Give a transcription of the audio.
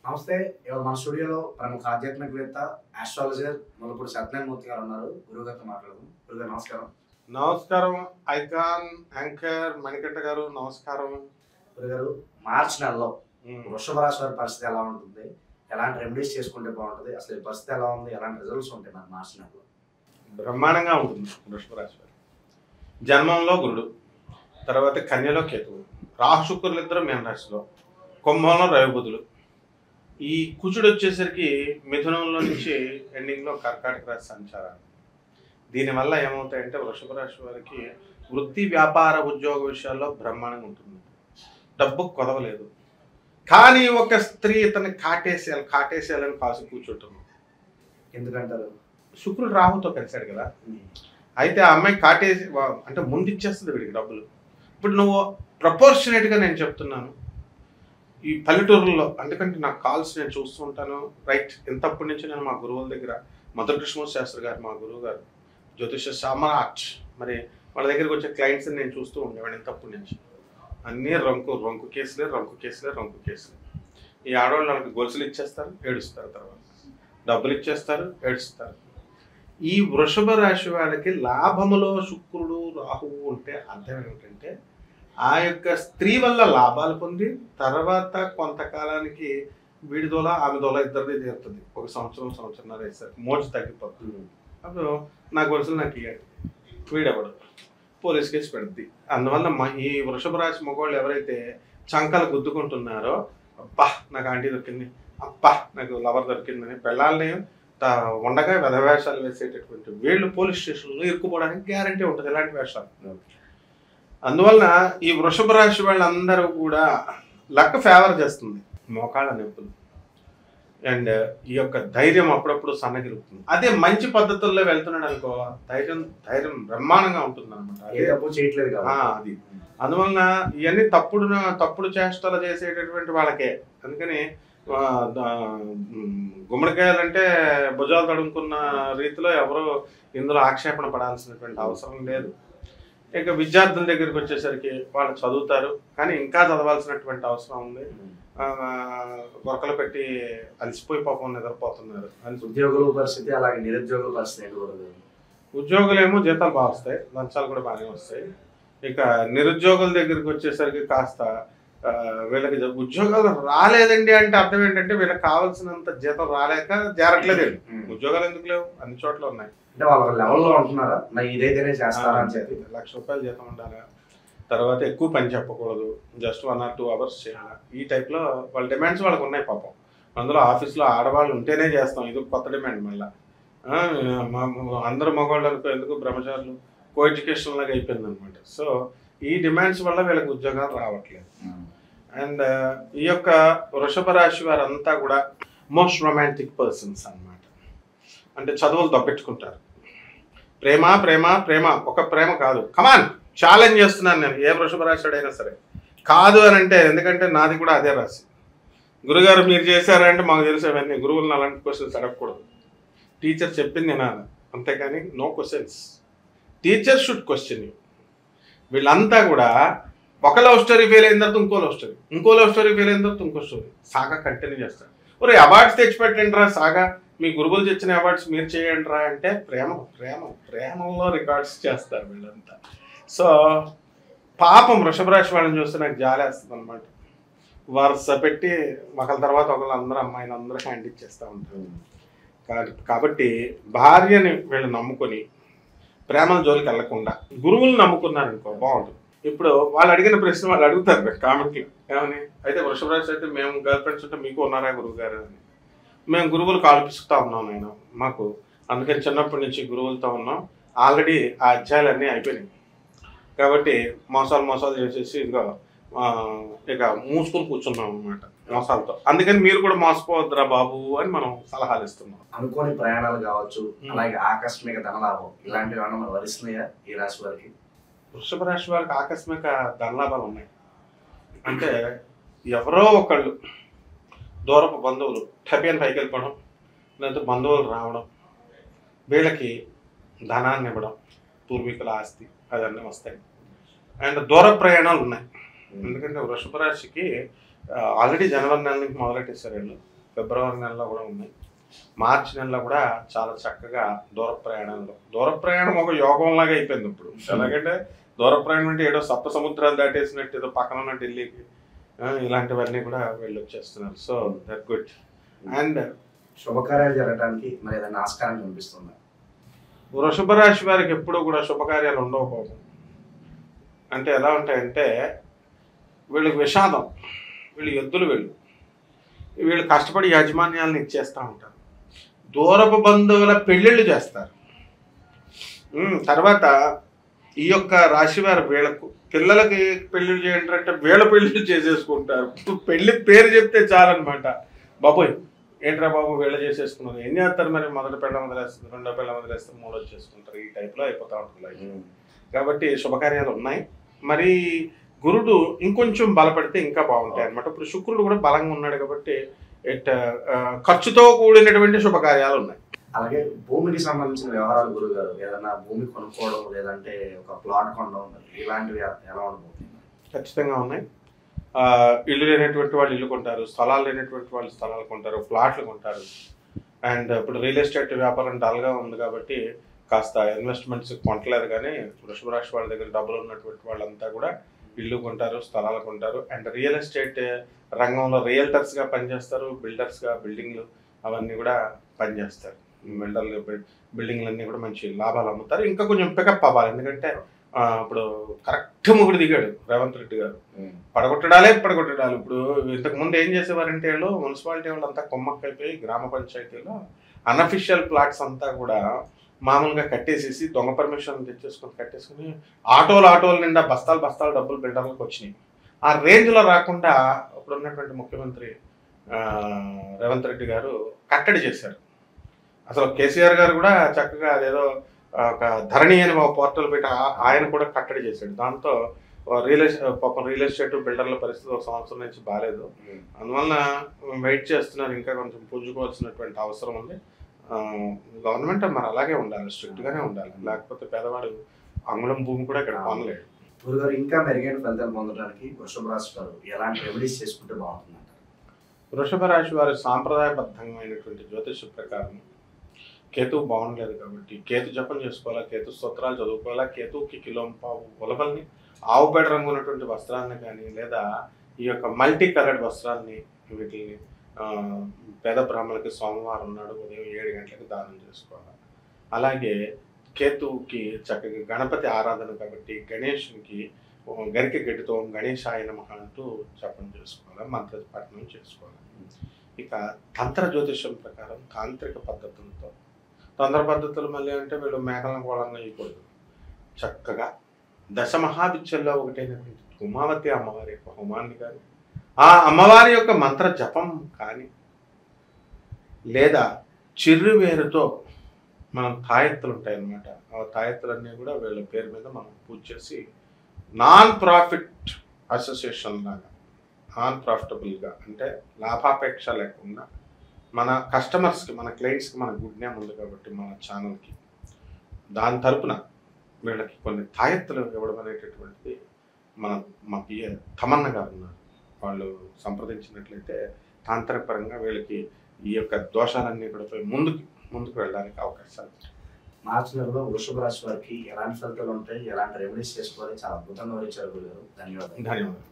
నమస్తే. ఇవాళ మన స్టూడియోలో ప్రముఖ ఆధ్యాత్మికవేత్త, ఆస్ట్రాలజర్ ముల్లపూడి సత్యనారాయణమూర్తి గారు ఉన్నారు. గురువుగారితో మాట్లాడదాం. గురుగారు నమస్కారం. నమస్కారం. ఐకాన్ యాంకర్ మణికంఠ గారు నమస్కారం. గురుగారు, మార్చి నెలలో వృషభ రాశి వారి పరిస్థితి ఎలా ఉంటుంది? ఎలాంటి రెమెడీస్ చేసుకుంటే బాగుంటుంది? అసలు ఈ పరిస్థితి ఎలా ఉంది? ఎలాంటి రిజల్ట్స్ ఉంటాయి మనకి మార్చి నెలలో? బ్రహ్మాండంగా ఉంటుంది వృషభ రాశి వారు. జన్మంలో గురుడు, తర్వాత కన్యలో కేతువు, రాహు శుక్రులు ఇద్దరు మీన రాశిలో, కుంభంలో రవి బుధులు. ఈ కుజుడు వచ్చేసరికి మిథునంలో నుంచి ఎండింగ్లో కర్కాటక రాశి సంచారాలు. దీనివల్ల ఏమవుతాయంటే వృషభ రాశి వారికి వృత్తి, వ్యాపార, ఉద్యోగ విషయాల్లో బ్రహ్మాండంగా ఉంటుంది. డబ్బు కొదవలేదు. కానీ ఒక స్త్రీ ఇతన్ని కాటేసేయాలని కాసి కూర్చుంటుంది. ఎందుకంటారు? శుక్రుడు రాహుతో కలిశాడు కదా. అయితే ఆ అమ్మాయి కాటేసి అంటే ముందు ఇచ్చేస్తుంది వీడికి డబ్బులు. ఇప్పుడు నువ్వు ప్రపోర్షనేట్గా నేను చెప్తున్నాను, ఈ పల్లెటూరులో ఎందుకంటే నాకు కాల్స్ నేను చూస్తూ ఉంటాను. రైట్, ఇంతప్పటి నుంచి నేను మా గురువుల దగ్గర మధురకృష్ణ శాస్త్రి గారు మా గురువు గారు జ్యోతిష సామ్రాట్, మరి వాళ్ళ దగ్గరికి వచ్చే క్లయింట్స్ని నేను చూస్తూ ఉండేవాడిని ఇంతప్పటి నుంచి. అన్నీ రంకు కేసులే. ఈ ఆడవాళ్ళు వాళ్ళకి గొలుసులు ఇచ్చేస్తారు, ఏడుస్తారు, తర్వాత డబ్బులు ఇచ్చేస్తారు, ఏడుస్తారు. ఈ వృషభ రాశి వాళ్ళకి లాభములో శుక్రుడు రాహువు ఉంటే అర్థం ఏమిటంటే ఆ యొక్క స్త్రీ వల్ల లాభాలు పొంది తర్వాత కొంతకాలానికి వీడి దోల ఆమె దోల ఇద్దరిది తీరుతుంది. ఒక సంవత్సరంన్నర వేసరికి మోజు తగ్గిపోతుంది. అప్పుడు నా గొలుసులు నాకు ఇవ్వండి, వీడెవడు పోలీస్ కేసు పెడుద్ది. అందువల్ల ఈ వృషభ రాశి మగవాళ్ళు ఎవరైతే చంకలు గుద్దుకుంటున్నారో, అబ్బా నాకు ఆంటీ దొరికింది, అబ్బా నాకు లవర్ దొరికిందని పెళ్ళాలని ఉండగా వెధవేషాలు వేసేటటువంటి వీళ్ళు పోలీస్ స్టేషన్లో ఇరుక్కుపోవడానికి గ్యారంటీ ఉంటుంది ఇలాంటి వేషాలు. అందువలన ఈ వృషభ రాశి వాళ్ళందరూ కూడా లక్ ఫేవర్ చేస్తుంది. మోకాళ్ళ నొప్పులు అండ్ ఈ యొక్క ధైర్యం అప్పుడప్పుడు సన్నగిలుపుతుంది. అదే మంచి పద్ధతుల్లో వెళ్తున్నాడు అనుకో, ధైర్యం బ్రహ్మాండంగా ఉంటుంది అనమాట. అది అందువలన ఇవన్నీ తప్పుడు చేష్టలు చేసేటటువంటి వాళ్ళకే. అందుకని గుమ్మడికాయలంటే భుజాలు తడుముకున్న రీతిలో ఎవరో ఇందులో ఆక్షేపణ పడాల్సినటువంటి అవసరం లేదు. ఇక విద్యార్థుల దగ్గరికి వచ్చేసరికి వాళ్ళు చదువుతారు, కానీ ఇంకా చదవాల్సినటువంటి అవసరం ఉంది. గొరకలు పెట్టి అలసిపోయి పాపం నిద్రపోతున్నారు. ఉద్యోగుల పరిస్థితి అలాగే నిరుద్యోగుల పరిస్థితి. ఉద్యోగులేమో జీతాలు బాగా వస్తాయి, లంచాలు కూడా బాగానే వస్తాయి. ఇక నిరుద్యోగుల దగ్గరికి వచ్చేసరికి కాస్త వీళ్ళకి ఉద్యోగాలు రాలేదండి అంటే అర్థం ఏంటంటే వీళ్ళకి కావాల్సినంత జీతం రాలేక చేరట్లేదండి. ఉద్యోగాలు ఎందుకు లేవు? అన్ని చోట్ల ఉన్నాయి. అంటే వాళ్ళ లెవెల్లో ఉంటున్నారా, ఇదైతేనే చేస్తారా అని చెప్పి. ₹1,00,000 జీతం ఉండాలి, తర్వాత ఎక్కువ పని చెప్పకూడదు, జస్ట్ 1 or 2 hours చేయాలి. ఈ టైప్లో వాళ్ళ డిమాండ్స్ వాళ్ళకు ఉన్నాయి పాపం. అందులో ఆఫీస్లో ఆడవాళ్ళు ఉంటేనే చేస్తాం, ఇది కొత్త డిమాండ్. మళ్ళీ అందరూ మగవాళ్ళకు ఎందుకు బ్రహ్మచారులు కో ఎడ్యుకేషన్ లాగా అయిపోయింది అనమాట. సో ఈ డిమాండ్స్ వల్ల వీళ్ళకి ఉద్యోగాలు రావట్లేదు. అండ్ ఈ యొక్క వృషభ రాశి వారంతా కూడా మోస్ట్ రొమాంటిక్ పర్సన్స్ అన్నమాట. అంటే చదువులు దొబ్బెట్టుకుంటారు. ప్రేమ ప్రేమ ప్రేమ, ఒక ప్రేమ కాదు. కమాన్, ఛాలెంజ్ చేస్తున్నాను నేను, ఏ వృషభ రాశి అయినా సరే కాదు అని అంటే, ఎందుకంటే నాది కూడా అదే రాశి. గురుగారు మీరు చేశారంటే మాకు తెలిసేవన్నీ. గురువులను అలాంటి క్వశ్చన్స్ అడగకూడదు. టీచర్ చెప్పింది వినాలి, అంతేకాని no questions. Teacher should question you. వీళ్ళంతా కూడా ఒక లవ్ స్టోరీ ఫెయిల్ అయిన తర్వాత ఇంకో లవ్ స్టోరీ ఫెయిల్ అయిన తర్వాత ఇంకో స్టోరీ సాగా కంటిన్యూ చేస్తారు. ఒరే అవార్డ్స్ తెచ్చిపెట్టండి రా సాగా, మీ గురువులు తెచ్చిన అవార్డ్స్ మీరు చేయండి రా అంటే ప్రేమలో రికార్డ్స్ చేస్తారు వీళ్ళంతా. సో పాపం వృషభ రాశి వాళ్ళని చూస్తే నాకు జాలేస్తుంది అనమాట. వరుస పెట్టి ఒకళ్ళ తర్వాత ఒకళ్ళు అందరూ అమ్మాయిని అందరూ హ్యాండ్ ఇచ్చేస్తూ ఉంటారు. కాబట్టి భార్యని వీళ్ళు నమ్ముకొని ప్రేమల జోలికి వెళ్లకుండా గురువులు నమ్ముకున్నారనుకో బాగుంటుంది. ఇప్పుడు వాళ్ళు అడిగిన ప్రశ్న వాళ్ళు అడుగుతారు కామెంట్లు ఏమని, అయితే వృషభ రాశి అయితే మేము గర్ల్ ఫ్రెండ్స్ ఉంటే మీకు ఉన్నారా గురువు గారు అని. మేము గురువులు కాలు పిసుకుతా ఉన్నాం నేను మాకు, అందుకని చిన్నప్పటి నుంచి గురువులతో ఉన్నాం. ఆల్రెడీ ఆ అధ్యాయాలన్నీ అయిపోయినాయి కాబట్టి మోసాలు చేసేసి ఇదిగో ఇక మూసుకొని కూర్చున్నాం అనమాట మోసాలతో. అందుకని మీరు కూడా మోసపోవద్దురా బాబు అని మనం సలహాలు ఇస్తున్నాం. అనుకోని ప్రయాణాలు కావచ్చు, అలాగే ఆకస్మిక ధనలాభం, ఇలాంటివి ఏమన్నా వరిస్తున్నాయా ఈ రాశి వారికి? వృషభ రాశి వారికి ఆకస్మిక ధనలాభాలు ఉన్నాయి. అంటే ఎవరో ఒకళ్ళు దూరపు బంధువులు టపియన్ పైకి వెళ్ళిపోవడం, లేకపోతే బంధువులు రావడం, వీళ్ళకి ధనాన్ని ఇవ్వడం, పూర్వీకుల ఆస్తి అవన్నీ వస్తాయి. అండ్ దూర ప్రయాణాలు ఉన్నాయి. ఎందుకంటే వృషభ రాశికి ఆల్రెడీ జనవరి నెల నుంచి మొదలెట్టేశారు వీళ్ళు. ఫిబ్రవరి నెలలో కూడా ఉన్నాయి. మార్చి నెలలో కూడా చాలా చక్కగా దూర ప్రయాణం ఒక యోగంలాగా అయిపోయింది ఇప్పుడు. ఎలాగంటే దూర ప్రయాణం అంటే ఏదో సప్త సముద్రాలు దాటేసినట్టు ఏదో పక్కన ఉన్న ఢిల్లీకి ఇలాంటివన్నీ కూడా వెళ్ళి వచ్చేస్తున్నారు. So that good. అండ్ శుభకార్యాలు జరగడానికి మరి ఏదైనా ఆస్కారం కనిపిస్తుందా? వృషభ రాశి వారికి ఎప్పుడూ కూడా శుభకార్యాలు ఉండకపోవడం అంటే ఎలా ఉంటాయంటే, వీళ్ళకి విషాదం, వీళ్ళు ఎద్దులు, వీళ్ళు కష్టపడి యాజమాన్యాలను ఇచ్చేస్తూ ఉంటారు. దూరపు బంధువుల పెళ్ళిళ్ళు చేస్తారు. తర్వాత ఈ యొక్క రాశి వారు వీళ్ళకు పిల్లలకి పెళ్ళిళ్ళు చేయంటారంటే వీళ్ళ పెళ్ళిళ్ళు చేసేసుకుంటారు. పెళ్లి పేరు చెప్తే చాలన్నమాట. బాబోయ్ ఏంట్రా బాబు వీళ్ళు చేసేసుకున్నారు, ఏం చేస్తారు మరి, మొదటి పిల్లలు వదిలేస్తారు, రెండో పిల్లలు వదిలేస్తారు, మూడో చేసుకుంటారు. ఈ టైప్లో అయిపోతూ ఉంటుంది. కాబట్టి శుభకార్యాలు ఉన్నాయి. మరి గురుడు ఇంకొంచెం బలపడితే ఇంకా బాగుంటాయి అనమాట. ఇప్పుడు శుక్రుడు కూడా బలంగా ఉన్నాడు కాబట్టి ఖర్చుతో కూడినటువంటి శుభకార్యాలు ఉన్నాయి. అలాగే భూమికి సంబంధించిన వ్యవహారాలు గురువు గారు, ఏదైనా భూమి కొనుక్కోవడం లేదంటే ఒక ప్లాట్ కొనడం ఇలాంటివి ఎలా ఉండబోతుంది? ఖచ్చితంగా ఉన్నాయి. ఇల్లు లేనటువంటి వాళ్ళు ఇల్లు కొంటారు, స్థలాలు లేనటువంటి వాళ్ళు స్థలాలు కొంటారు, ప్లాట్లు కొంటారు. అండ్ ఇప్పుడు రియల్ ఎస్టేట్ వ్యాపారం డల్గా ఉంది కాబట్టి కాస్త ఇన్వెస్ట్మెంట్స్ కొంటలేదు. కానీ వృషభ రాశి వాళ్ళ దగ్గర డబ్బులు ఉన్నటువంటి వాళ్ళంతా కూడా ఇల్లు కొంటారు, స్థలాలు కొంటారు. అండ్ రియల్ ఎస్టేట్ రంగంలో రియల్టర్స్గా పనిచేస్తారు, బిల్డర్స్గా బిల్డింగ్లు అవన్నీ కూడా పనిచేస్తారు. బిల్డింగ్లన్నీ కూడా మంచి లాభాలు అమ్ముతారు. ఇంకా కొంచెం పికప్ అవ్వాలి, ఎందుకంటే ఇప్పుడు కరెక్ట్ ముగుడు దిగాడు రేవంత్ రెడ్డి గారు. పడగొట్టడాలే. ఇప్పుడు ఇంతకుముందు ఏం చేసేవారంటే వీళ్ళు మున్సిపాలిటీ వాళ్ళు అంతా కొమ్మక్కైపోయి గ్రామ పంచాయతీలో అన్అఫిషియల్ ప్లాట్స్ అంతా కూడా మామూలుగా కట్టేసేసి దొంగ పర్మిషన్ తెచ్చేసుకొని కట్టేసుకుని ఆటోల నిండా బస్తాలు డబ్బులు బిల్డర్లకు వచ్చినాయి. ఆ రేంజ్లో రాకుండా ఇప్పుడు ఉన్నటువంటి ముఖ్యమంత్రి రేవంత్ రెడ్డి గారు కట్టడి చేశారు. అసలు కేసీఆర్ గారు కూడా చక్కగా అదేదో ఒక ధరణి అని ఒక పోర్టల్ పెట్టి ఆయన కూడా కట్టడి చేశాడు. దాంతో రియల్ ఎస్టేట్ బిల్డర్ల పరిస్థితి ఒక సంవత్సరం నుంచి బాగాలేదు. అందువల్ల వెయిట్ చేస్తున్నారు. ఇంకా కొంచెం పుంజుకోవాల్సినటువంటి అవసరం ఉంది. గవర్నమెంట్ మరి అలాగే ఉండాలి, స్ట్రిక్ట్గానే ఉండాలి. లేకపోతే పేదవాడు అంగుళం భూమి కూడా ఇక్కడ కొనలేడు. గురుగారు, ఇంకా మెరుగైన ఫలితాలు పొందడానికి వృషభ రాశి వారు ఎలాంటి రెమెడీస్ చేసుకుంటే బాగుంటుందంటారు? వృషభ రాశి వారి సాంప్రదాయబద్ధమైనటువంటి జ్యోతిష ప్రకారం కేతువు బాగుండలేదు కాబట్టి కేతు జపం చేసుకోవాలా, కేతు స్తోత్రాలు చదువుకోవాలా, కేతువుకి కిలోంపావు ఉలవల్ని, ఆవుపేట రంగు ఉన్నటువంటి వస్త్రాన్ని కానీ లేదా ఈ యొక్క మల్టీ కలర్డ్ వస్త్రాన్ని వీటిని పేద బ్రాహ్మణులకి సోమవారం నాడు ఉదయం 7 గంటలకు దానం చేసుకోవాలి. అలాగే కేతువుకి చక్కగా గణపతి ఆరాధన కాబట్టి గణేషునికి గరిక గడ్డితో గణేశాయ నమః అంటూ జపం చేసుకోవాలి, మంత్ర పఠనం చేసుకోవాలి. ఇక తంత్ర జ్యోతిష్యం ప్రకారం తాంత్రిక పద్ధతులతో, తొందర పద్ధతులు మళ్ళీ అంటే వీళ్ళు మేకలను కోళంగా ఇవ్వకూడదు. చక్కగా దశమహావిద్యల్లో ఒకటైనటువంటి ఉమావతి అమ్మవారి యొక్క హోమాన్ని కానీ, ఆ అమ్మవారి యొక్క మంత్ర జపం కానీ, లేదా చిర్రువేరుతో మనం తాయెత్తులు ఉంటాయన్నమాట. ఆ తాయెత్తులన్నీ కూడా వీళ్ళ పేరు మీద మనం పూజ చేసి నాన్ ప్రాఫిట్ అసోసియేషన్ లాగా, నాన్ ప్రాఫిటబుల్గా అంటే లాభాపేక్ష లేకుండా మన కస్టమర్స్కి, మన క్లయింట్స్కి మన గుడ్ నేమ్ ఉంది కాబట్టి మన ఛానల్కి, దాని తరపున వీళ్ళకి కొన్ని తాయెత్తులు ఇవ్వడం అనేటటువంటిది మా పిఏ తమన్న గారు ఉన్నారు. వాళ్ళు సంప్రదించినట్లయితే తాంత్రికపరంగా వీళ్ళకి ఈ యొక్క దోషాలన్నీ కూడా పోయి ముందుకు వెళ్ళడానికి అవకాశాలు. మార్చి నెలలో వృషభ రాశి వారికి ఎలాంటి ఫలితాలు ఉంటాయి, ఎలాంటి రెమెడీస్ చేసుకోవాలి, చాలా అద్భుతంగా వివరించారు గురుగారు. ధన్యవాదాలు.